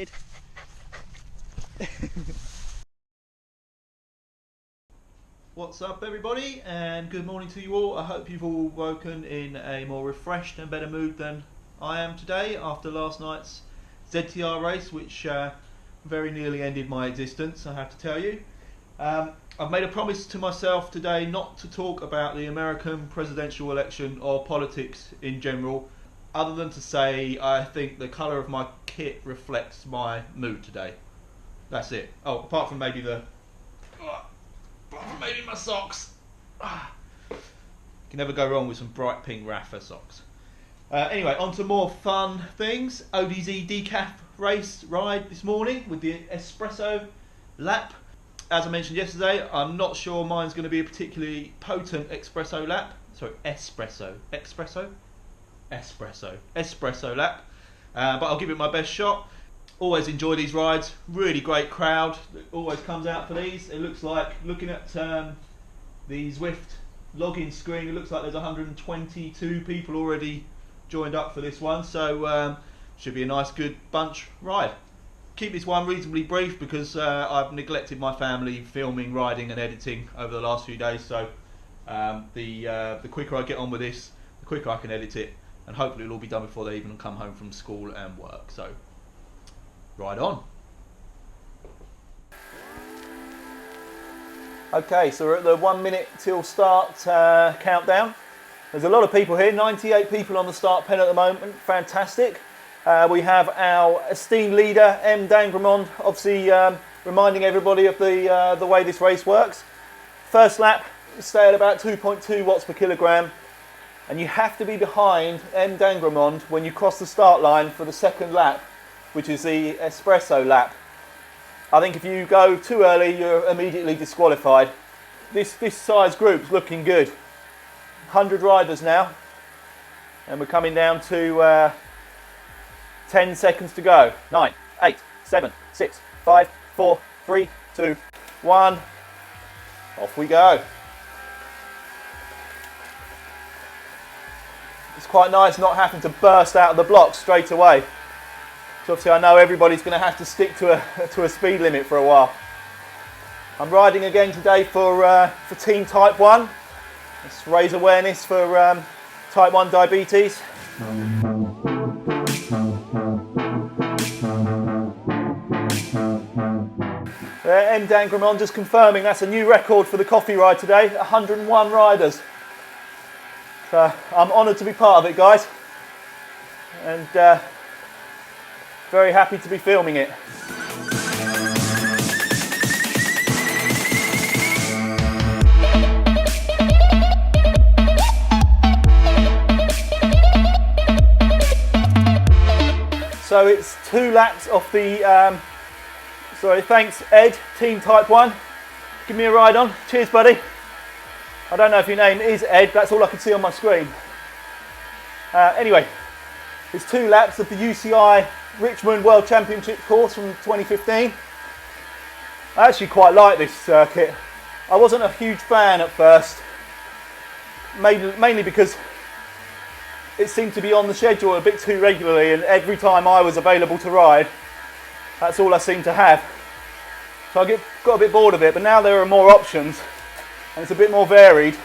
kid. What's up everybody, and good morning to you all. I hope you've all woken in a more refreshed and better mood than I am today after last night's ZTR race, which very nearly ended my existence, I have to tell you. I've made a promise to myself today not to talk about the American presidential election or politics in general, other than to say I think the colour of my kit reflects my mood today. That's it. Oh, apart from maybe my socks. You can never go wrong with some bright pink Rafa socks. Anyway, on to more fun things. ODZ Decaf Race ride this morning with the espresso lap. As I mentioned yesterday, I'm not sure mine's going to be a particularly potent espresso lap. Sorry, espresso lap. But I'll give it my best shot. Always enjoy these rides. Really great crowd that always comes out for these. It looks like, looking at the Zwift login screen, it looks like there's 122 people already joined up for this one. So should be a nice, good bunch ride. Keep this one reasonably brief because I've neglected my family filming, riding and editing over the last few days. So the quicker I get on with this, the quicker I can edit it, and hopefully it'll all be done before they even come home from school and work. So ride on. Okay, so we're at the 1 minute till start countdown. There's a lot of people here, 98 people on the start pen at the moment, fantastic. We have our esteemed leader, M. Dangramond, obviously reminding everybody of the way this race works. First lap, stay at about 2.2 watts per kilogram, and you have to be behind M. Dangramond when you cross the start line for the second lap, which is the espresso lap. I think if you go too early, you're immediately disqualified. This size group's looking good. 100 riders now, and we're coming down to 10 seconds to go. 9, 8, 7, 6, 5, 4, 3, 2, 1. Off we go. It's quite nice not having to burst out of the blocks straight away. So obviously I know everybody's going to have to stick to a speed limit for a while. I'm riding again today for Team Type 1. Let's raise awareness for Type 1 diabetes. M. Dangramond just confirming that's a new record for the coffee ride today, 101 riders. So I'm honoured to be part of it, guys, and very happy to be filming it. So it's 2 laps off the sorry, thanks Ed, Team Type 1. Give me a ride on. Cheers, buddy. I don't know if your name is Ed, that's all I can see on my screen. Anyway, it's 2 laps of the UCI Richmond World Championship course from 2015. I actually quite like this circuit. I wasn't a huge fan at first, mainly because it seemed to be on the schedule a bit too regularly, and every time I was available to ride, that's all I seemed to have. So I got a bit bored of it, but now there are more options and it's a bit more varied.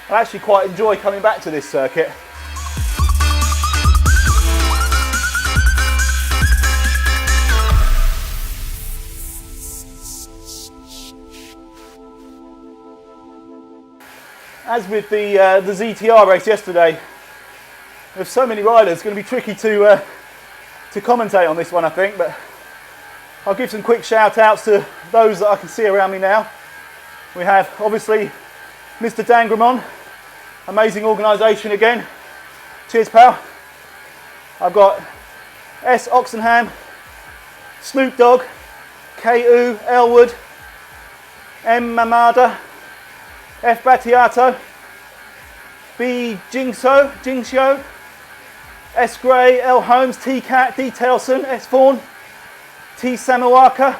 I actually quite enjoy coming back to this circuit. As with the ZTR race yesterday, there's so many riders, it's going to be tricky to commentate on this one, I think, but I'll give some quick shout outs to those that I can see around me now. We have obviously Mr. Dangramond, amazing organisation again. Cheers, pal. I've got S. Oxenham, Snoop Dogg, K.U. Elwood, M. Mamada, F. Battiato, B. Jingshio, S. Gray, L. Holmes, T. Cat, D. Telson, S. Vaughan, T. Samukawa,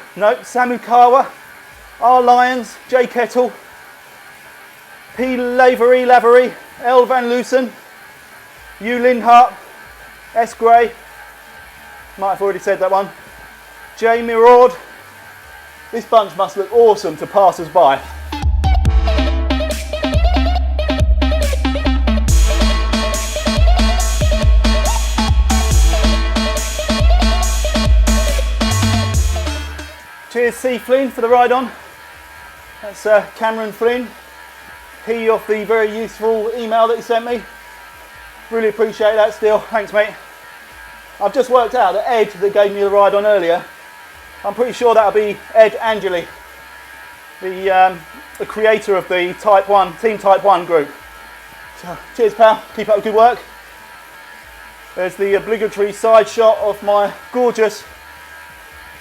R. Lyons, J. Kettle, P. Lavery, L. Van Loosen, U. Lindhart, S. Gray, might have already said that one, Jamie Rord. This bunch must look awesome to pass us by. Cheers C. Flynn for the ride on. That's Cameron Flynn. He of the very useful email that he sent me. Really appreciate that still. Thanks, mate. I've just worked out that Ed that gave me the ride on earlier, I'm pretty sure that'll be Ed Angeli, the creator of the Team Type 1 group. So, cheers, pal. Keep up the good work. There's the obligatory side shot of my gorgeous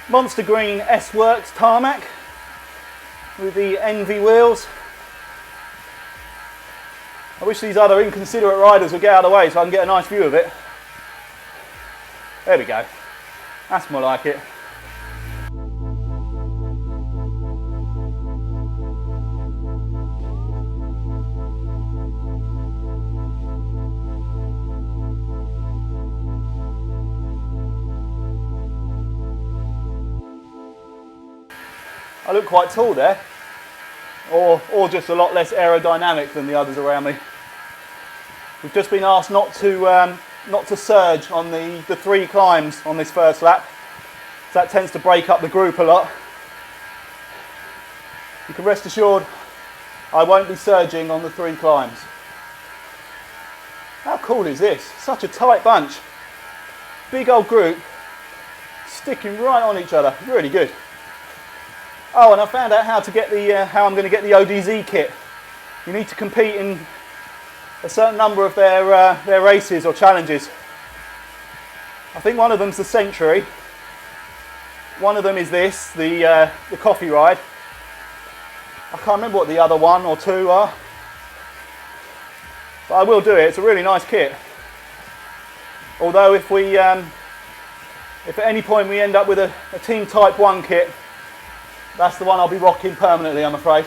Monster Green S-Works tarmac with the Envy wheels. I wish these other inconsiderate riders would get out of the way so I can get a nice view of it. There we go. That's more like it. I look quite tall there, or just a lot less aerodynamic than the others around me. We've just been asked not to surge on the 3 climbs on this first lap. So that tends to break up the group a lot. You can rest assured I won't be surging on the 3 climbs. How cool is this? Such a tight bunch. Big old group sticking right on each other. Really good. Oh, and I found out how to get how I'm going to get the ODZ kit. You need to compete in a certain number of their races or challenges. I think one of them's the Century. One of them is this, the coffee ride. I can't remember what the other 1 or 2 are, but I will do it. It's a really nice kit. Although if at any point we end up with a Team Type 1 kit, that's the one I'll be rocking permanently, I'm afraid.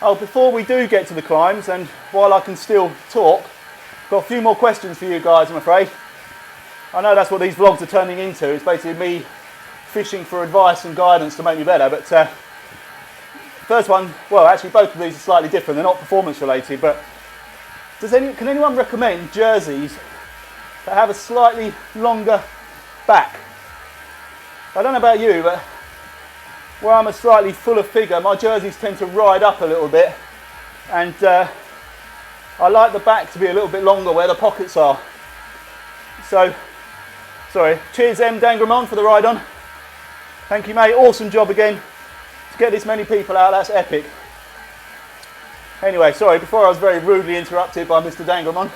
Oh, before we do get to the climbs, and while I can still talk, I've got a few more questions for you guys, I'm afraid. I know that's what these vlogs are turning into. It's basically me fishing for advice and guidance to make me better, but first one, well, actually both of these are slightly different. They're not performance related, but can anyone recommend jerseys that have a slightly longer back? I don't know about you, but where I'm a slightly fuller figure, my jerseys tend to ride up a little bit, and I like the back to be a little bit longer where the pockets are. So, sorry, cheers M. Dangramon for the ride on. Thank you, mate. Awesome job again. To get this many people out, that's epic. Anyway, sorry, before I was very rudely interrupted by Mr. Dangramon.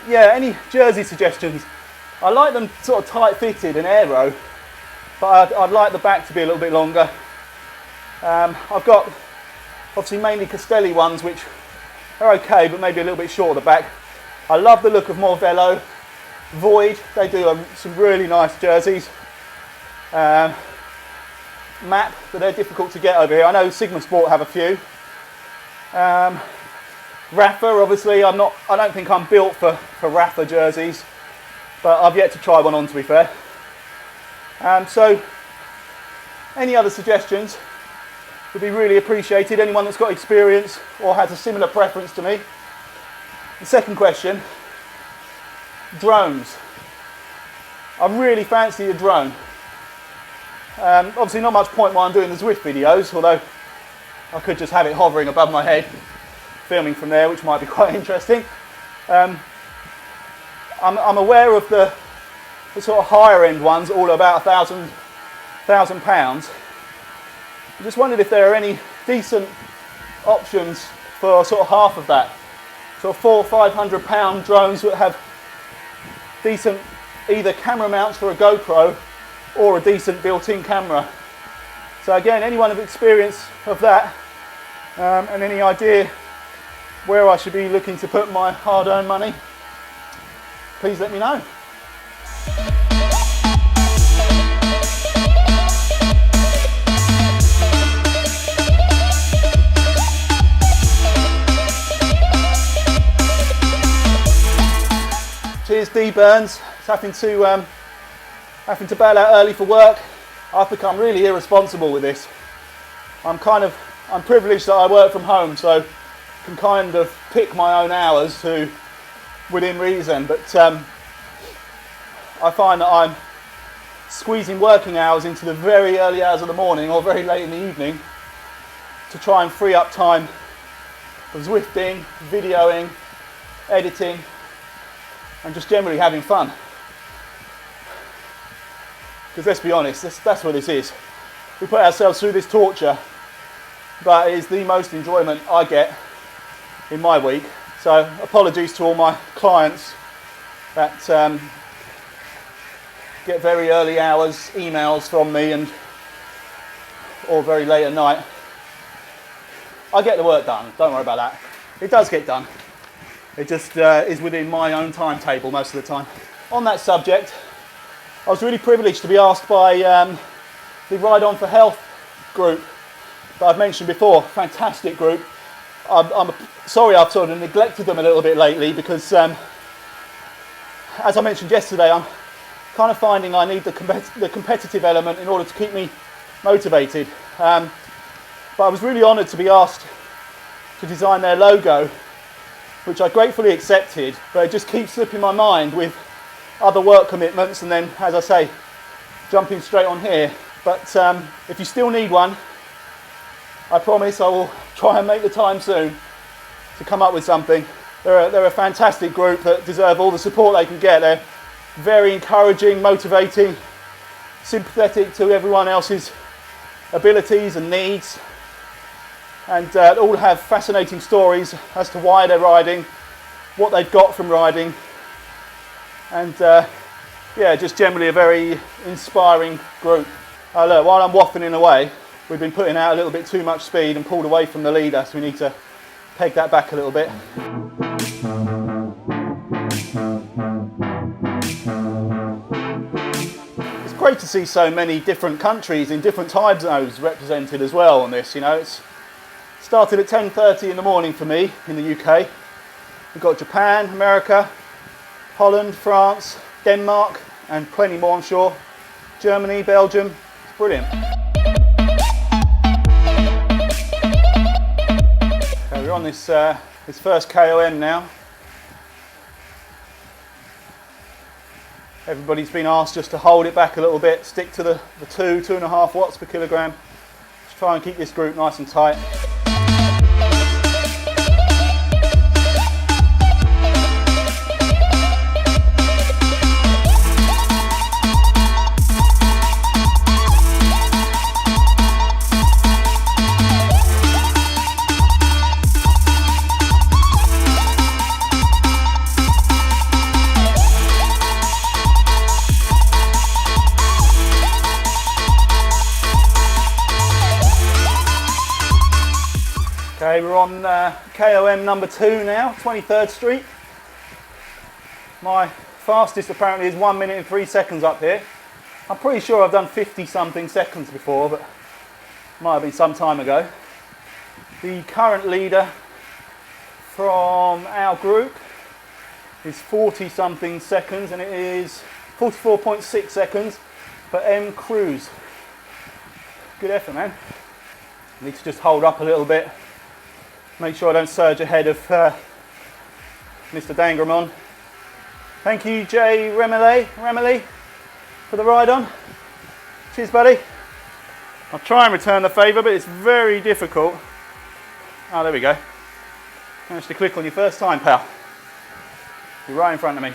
Yeah, any jersey suggestions? I like them sort of tight-fitted and aero, but I'd like the back to be a little bit longer. I've got obviously mainly Castelli ones, which are okay, but maybe a little bit short at the back. I love the look of Morvello. Void, they do some really nice jerseys. Map, but they're difficult to get over here. I know Sigma Sport have a few. Rafa, obviously, I don't think I'm built for Rafa jerseys, but I've yet to try one on, to be fair. So, any other suggestions would be really appreciated. Anyone that's got experience or has a similar preference to me. The second question, drones. I really fancy a drone. Obviously not much point while I'm doing the Zwift videos, although I could just have it hovering above my head, filming from there, which might be quite interesting. I'm aware of the sort of higher end ones, all about £1,000. I just wondered if there are any decent options for sort of half of that. Sort of £400 or £500 drones that have decent either camera mounts for a GoPro or a decent built-in camera. So again, anyone with experience of that and any idea where I should be looking to put my hard-earned money, please let me know. Liz D Burns is having to bail out early for work. I've become really irresponsible with this. I'm privileged that I work from home, so can kind of pick my own hours to within reason, but I find that I'm squeezing working hours into the very early hours of the morning or very late in the evening to try and free up time for Zwifting, videoing, editing, and just generally having fun. Because let's be honest, that's what this is. We put ourselves through this torture, but it is the most enjoyment I get in my week. So apologies to all my clients that get very early hours emails from me or very late at night. I get the work done, don't worry about that. It does get done. It just is within my own timetable most of the time. On that subject, I was really privileged to be asked by the Ride On for Health group that I've mentioned before. Fantastic group. I'm sorry I've sort of neglected them a little bit lately because, as I mentioned yesterday, I'm kind of finding I need the competitive element in order to keep me motivated. But I was really honoured to be asked to design their logo, which I gratefully accepted, but it just keeps slipping my mind with other work commitments and then, as I say, jumping straight on here. But if you still need one, I promise I will try and make the time soon to come up with something. They're a fantastic group that deserve all the support they can get. They're very encouraging, motivating, sympathetic to everyone else's abilities and needs, and all have fascinating stories as to why they're riding, what they've got from riding, and yeah, just generally a very inspiring group. Look, while I'm waffling away, we've been putting out a little bit too much speed and pulled away from the leader, so we need to peg that back a little bit. It's great to see so many different countries in different time zones represented as well on this. You know, it's started at 10:30 in the morning for me in the UK. We've got Japan, America, Holland, France, Denmark, and plenty more, I'm sure. Germany, Belgium. It's brilliant. Okay, we're on this first KOM now. Everybody's been asked just to hold it back a little bit, stick to the 2.5 watts per kilogram. Just try and keep this group nice and tight. Okay, we're on KOM number 2 now, 23rd Street. My fastest apparently is 1 minute and 3 seconds up here. I'm pretty sure I've done 50 something seconds before, but might have been some time ago. The current leader from our group is 40 something seconds, and it is 44.6 seconds for M Cruz. Good effort, man. Need to just hold up a little bit. Make sure I don't surge ahead of Mr. Dangramon. Thank you, Jay Remele, for the ride on. Cheers, buddy. I'll try and return the favour, but it's very difficult. Oh, there we go. Managed to click on your first time, pal. You're right in front of me.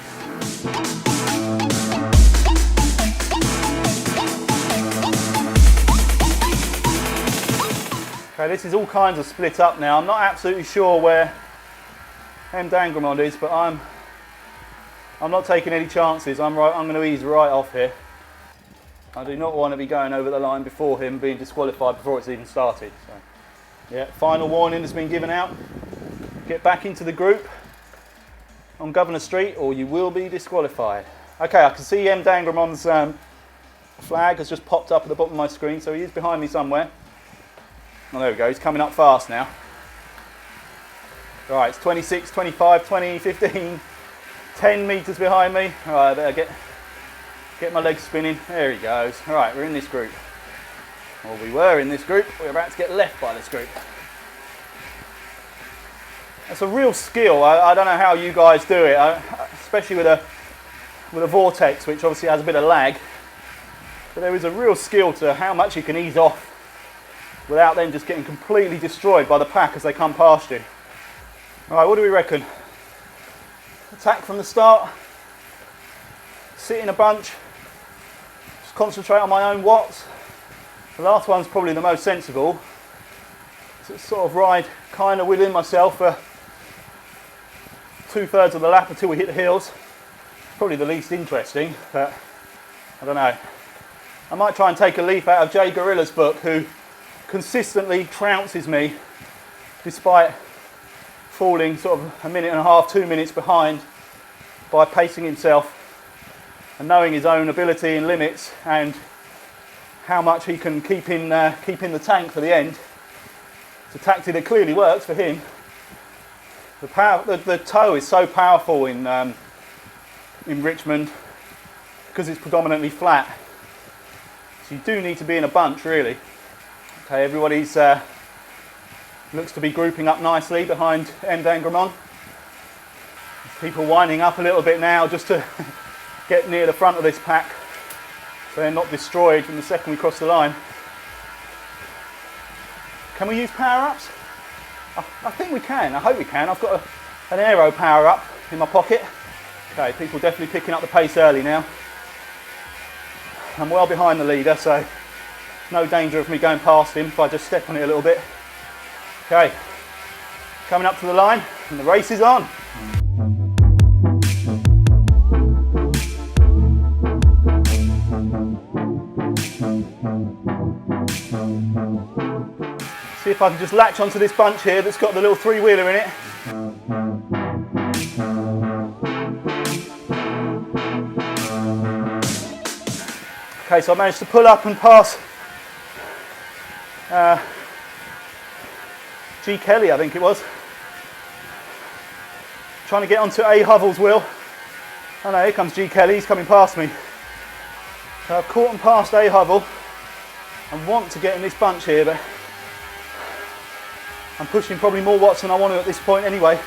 Okay, this is all kinds of split up now. I'm not absolutely sure where M Dangramon is, but I'm not taking any chances. I'm going to ease right off here. I do not want to be going over the line before him being disqualified before it's even started. So, yeah, final warning has been given out. Get back into the group on Governor Street or you will be disqualified. Okay, I can see M Dangramon's flag has just popped up at the bottom of my screen, so he is behind me somewhere. Oh, there we go, he's coming up fast now. Right, it's 26, 25, 20, 15. 10 metres behind me. All right, I better get my legs spinning. There he goes. All right, we're in this group. Well, we were in this group. We're about to get left by this group. It's a real skill. I don't know how you guys do it, especially with a vortex, which obviously has a bit of lag. But there is a real skill to how much you can ease off without then just getting completely destroyed by the pack as they come past you. All right, what do we reckon? Attack from the start, sit in a bunch, just concentrate on my own watts. The last one's probably the most sensible. So sort of ride kind of within myself for 2/3 of the lap until we hit the hills. Probably the least interesting, but I don't know. I might try and take a leaf out of Jay Gorilla's book, who consistently trounces me despite falling sort of 1.5 minutes, 2 minutes behind by pacing himself and knowing his own ability and limits and how much he can keep in the tank for the end. It's a tactic that clearly works for him. The toe is so powerful in Richmond because it's predominantly flat. So you do need to be in a bunch, really. Okay, everybody's looks to be grouping up nicely behind M. Dangramon. People winding up a little bit now just to get near the front of this pack so they're not destroyed from the second we cross the line. Can we use power-ups? I think we can. I hope we can. I've got an aero power-up in my pocket. Okay, people definitely picking up the pace early now. I'm well behind the leader, so no danger of me going past him if I just step on it a little bit. Okay, coming up to the line and the race is on. See if I can just latch onto this bunch here that's got the little three-wheeler in it. Okay, so I managed to pull up and pass G. Kelly, I think it was. Trying to get onto A. Hovell's wheel. Oh no, here comes G. Kelly, he's coming past me. So I've caught and passed A. Hovell. I want to get in this bunch here, but I'm pushing probably more watts than I want to at this point anyway.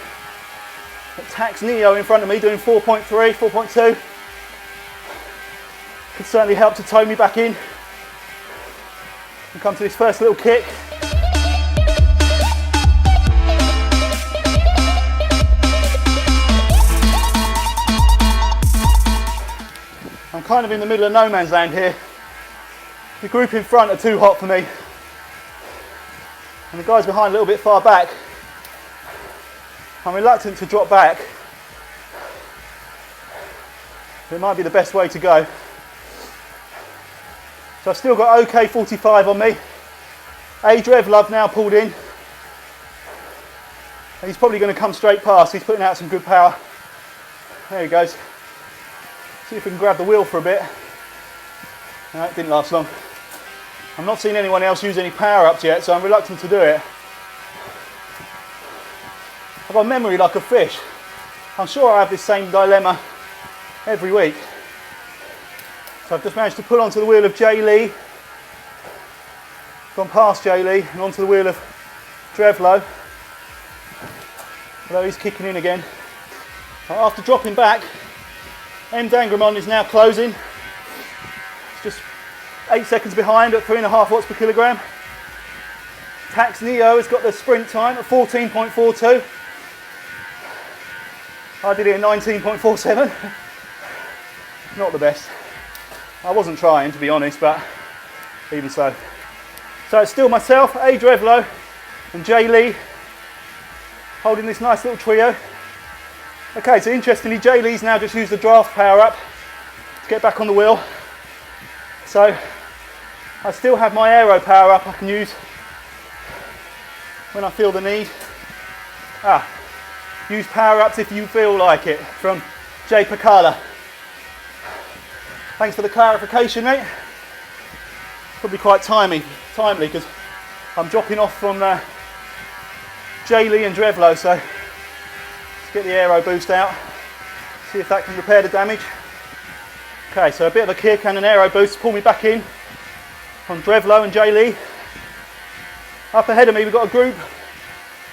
But Tax Neo in front of me doing 4.3, 4.2. Could certainly help to tow me back in and come to this first little kick. I'm kind of in the middle of no man's land here. The group in front are too hot for me, and the guys behind a little bit far back. I'm reluctant to drop back. It might be the best way to go. So I've still got OK 45 on me. A. Drevlove now pulled in. And he's probably going to come straight past. He's putting out some good power. There he goes. See if we can grab the wheel for a bit. No, it didn't last long. I'm not seeing anyone else use any power-ups yet, so I'm reluctant to do it. I've got memory like a fish. I'm sure I have this same dilemma every week. So I've just managed to pull onto the wheel of Jay Lee, gone past Jay Lee and onto the wheel of Drevlo, although he's kicking in again. After dropping back, M. Dangramon is now closing. It's just 8 seconds behind at 3.5 watts per kilogram. Tax Neo has got the sprint time at 14.42. I did it in 19.47. Not the best. I wasn't trying, to be honest, but even so. So it's still myself, A. Drevlo and Jay Lee holding this nice little trio. Okay, so interestingly, Jay Lee's now just used the draft power up to get back on the wheel. So I still have my aero power up I can use when I feel the need. Use power ups if you feel like it, from Jay Pacala. Thanks for the clarification, mate. Probably quite timely because I'm dropping off from Jay Lee and Drevlo, so let's get the aero boost out. See if that can repair the damage. Okay, so a bit of a kick and an aero boost to pull me back in on Drevlo and Jay Lee. Up ahead of me we've got a group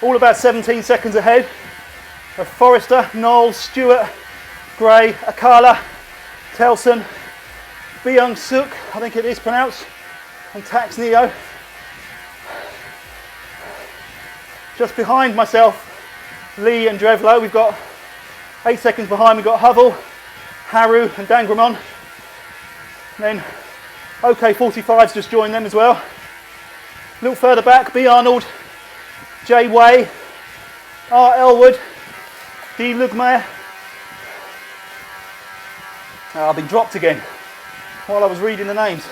all about 17 seconds ahead of Forrester, Knowles, Stewart, Gray, Akala, Telson, Byung Suk, I think it is pronounced, and Tax Neo. Just behind myself, Lee and Drevlo, we've got 8 seconds behind, we've got Hovell, Haru and Dangramon. Then OK45's just joined them as well. A little further back, B Arnold, Jay Way, R Elwood, D Lugmeyer. I've been dropped again while I was reading the names.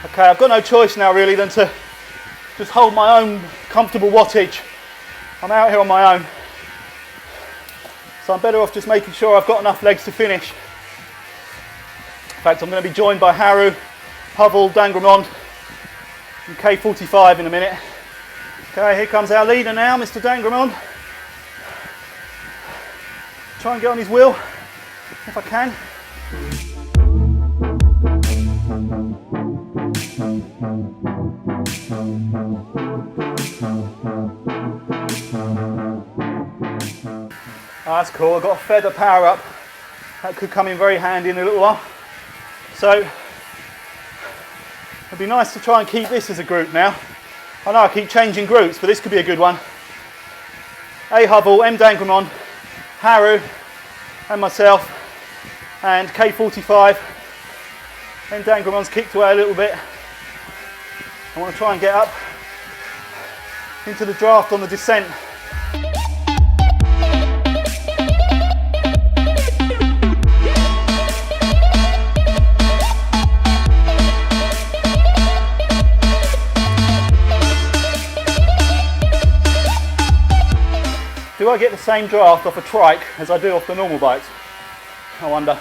Okay, I've got no choice now really than to just hold my own comfortable wattage. I'm out here on my own. So I'm better off just making sure I've got enough legs to finish. In fact, I'm going to be joined by Haru, Hovell, Dangramon and K45 in a minute. Okay, here comes our leader now, Mr. Dangramon. Try and get on his wheel, if I can. Oh, that's cool, I've got a feather power up. That could come in very handy in a little while. So, it'd be nice to try and keep this as a group now. I know I keep changing groups, but this could be a good one. A Hovell, M Dangramon, Haru, and myself, and K45. M Dangramon's kicked away a little bit. I want to try and get up into the draft on the descent. Do I get the same draft off a trike as I do off the normal bikes? I wonder.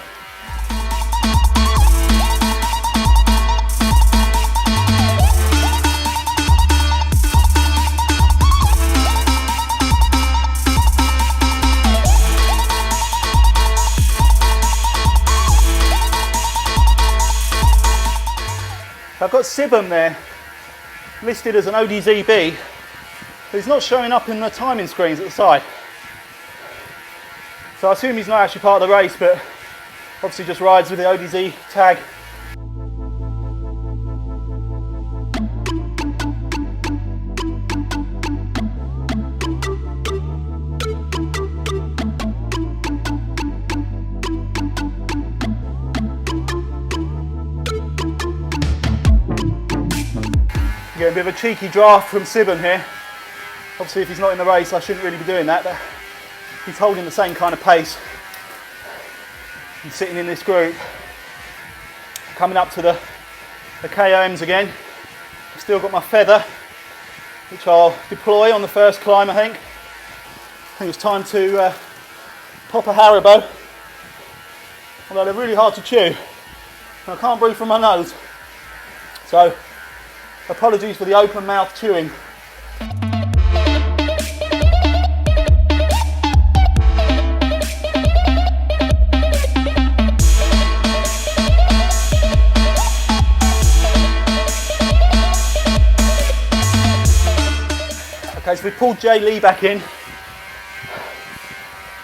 I've got Sibum there, listed as an ODZB, but he's not showing up in the timing screens at the side. So I assume he's not actually part of the race, but obviously just rides with the ODZ tag. Get a bit of a cheeky draft from Sibum here. Obviously if he's not in the race I shouldn't really be doing that, but he's holding the same kind of pace. He's sitting in this group. Coming up to the KOMs again. I've still got my feather, which I'll deploy on the first climb I think. I think it's time to pop a Haribo. Although they're really hard to chew. And I can't breathe from my nose. So apologies for the open mouth chewing. Okay, so we pulled Jay Lee back in.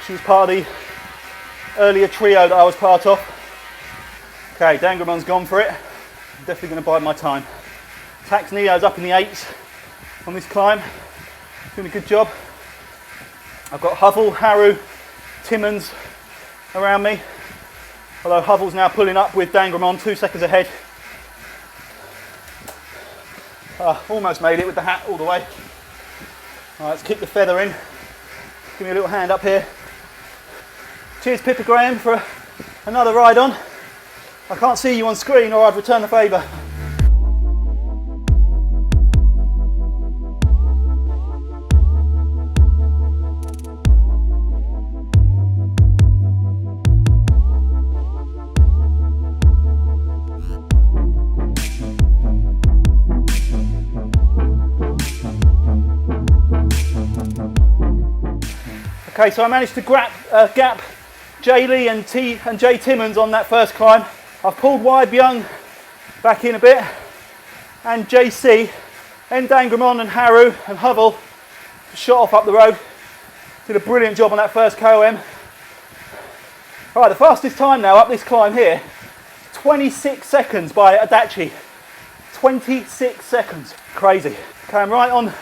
She was part of the earlier trio that I was part of. Okay, Dangramon's gone for it. I'm definitely going to bide my time. Tax Neo's up in the 8s on this climb. Doing a good job. I've got Hovell, Haru, Timmons around me. Although Hovell's now pulling up with Dangramon 2 seconds ahead. Almost made it with the hat all the way. Right, let's kick the feather in. Give me a little hand up here. Cheers Pippa Graham for another ride on. I can't see you on screen or I'd return the favour. Okay, so I managed to gap Jay Lee and Jay Timmons on that first climb. I've pulled Y Byung back in a bit, and JC, Ndangramon and Haru and Huvel shot off up the road. Did a brilliant job on that first KOM. Right, the fastest time now up this climb here, 26 seconds by Adachi. 26 seconds, crazy. Okay, I'm right on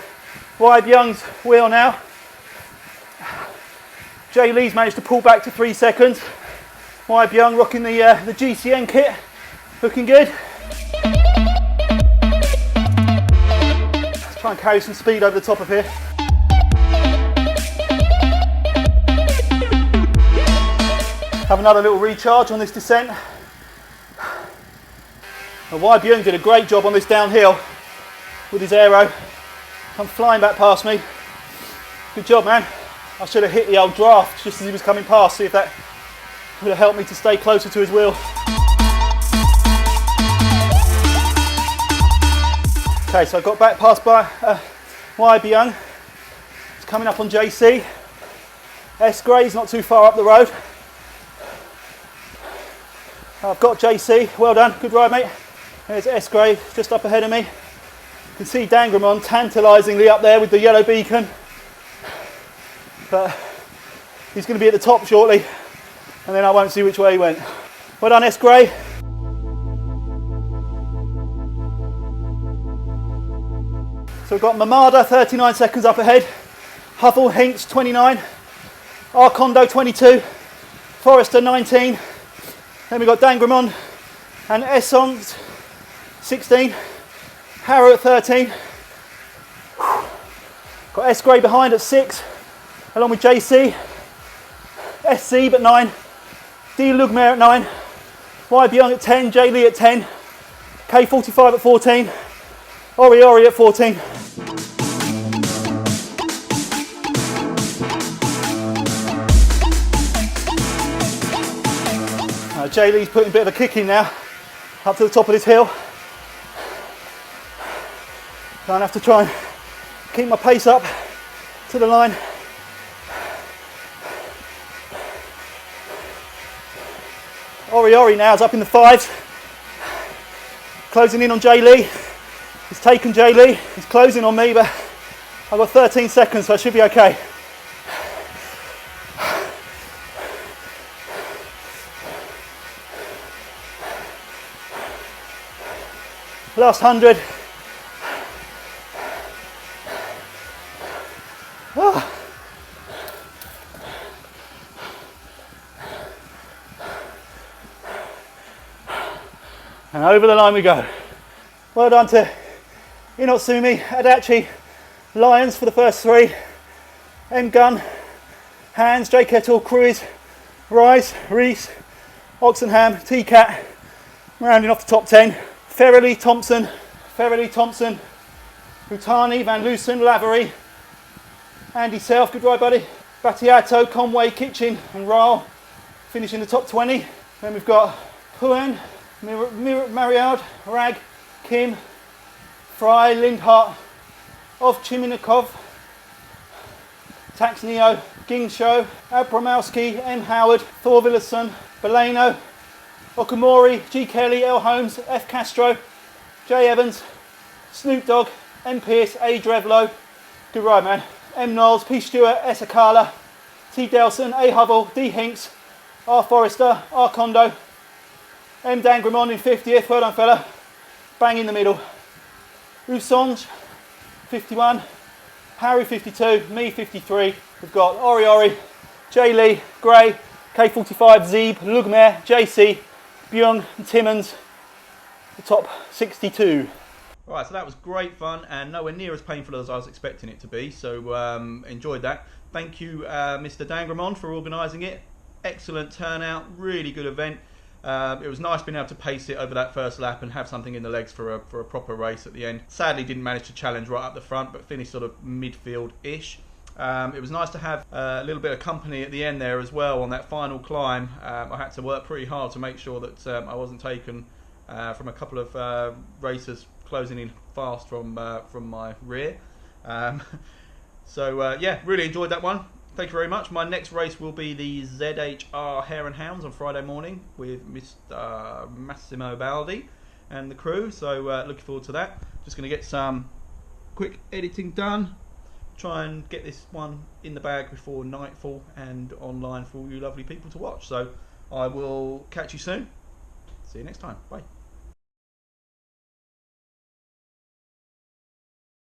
Y Byung's wheel now. Jay Lee's managed to pull back to 3 seconds. Y Byung rocking the GCN kit, looking good. Let's try and carry some speed over the top of here. Have another little recharge on this descent. And Y Byung did a great job on this downhill with his aero. Come flying back past me. Good job, man. I should have hit the old draft just as he was coming past, see if that would have helped me to stay closer to his wheel. Okay, so I got back past by Y Byung. It's coming up on JC. S Gray's not too far up the road. I've got JC, well done, good ride mate. There's S Gray just up ahead of me. You can see Dangramon tantalisingly up there with the yellow beacon. But he's going to be at the top shortly, and then I won't see which way he went. Well done, S Gray. So we've got Mamada 39 seconds up ahead, Huffle Hinks 29, Arcondo 22, Forrester 19, then we've got Dangramon and Essongs 16, Harrow at 13, got S Gray behind at 6, along with JC, SC but 9, D Lugmer at 9, Y Byung at 10, Jay Lee at 10, K45 at 14, Ori at 14. Jay Lee's putting a bit of a kick in now, up to the top of this hill. So I have to try and keep my pace up to the line. Ori now is up in the 5s, closing in on Jay Lee. He's taken Jay Lee, he's closing on me, but I've got 13 seconds, so I should be okay. Last 100. Oh. And over the line we go. Well done to Inotsumi, Adachi, Lions for the first 3, M Gun, Hands, J Kettle, Cruise, Rise, Reese, Oxenham, T-Cat, rounding off the top 10. Ferrelly, Thompson, Rutani, Van Lucen, Lavery, Andy Self, good ride buddy, Battiato, Conway, Kitchen and Ryle finishing the top 20. Then we've got Puen, Mariard, Rag, Kim, Fry, Lindhart, Ovchiminnikov, Tax Neo, Ging Show, Abramowski, M Howard, Thor Villison, Beleno, Okamori, G Kelly, L Holmes, F Castro, J Evans, Snoop Dogg, M Pierce, A Drevlo, good ride man, M Knowles, P Stewart, S Akala, T Delson, A Hubble, D Hinks, R Forrester, R Kondo, M Dangramon in 50th, well done fella, bang in the middle. Usonge, 51, Harry 52, me 53, we've got Ori, Jay Lee, Gray, K45, Zeeb, Lugmer, JC, Byung and Timmons, the top 62. Right, so that was great fun and nowhere near as painful as I was expecting it to be, so enjoyed that. Thank you Mr. Dangramon for organising it, excellent turnout, really good event. It was nice being able to pace it over that first lap and have something in the legs for a proper race at the end. Sadly, didn't manage to challenge right up the front, but finished sort of midfield-ish. It was nice to have a little bit of company at the end there as well on that final climb. I had to work pretty hard to make sure that I wasn't taken from a couple of racers closing in fast from my rear. Yeah, really enjoyed that one. Thank you very much. My next race will be the ZHR Hare and Hounds on Friday morning with Mr. Massimo Baldi and the crew. So looking forward to that. Just going to get some quick editing done. Try and get this one in the bag before nightfall and online for all you lovely people to watch. So I will catch you soon. See you next time. Bye.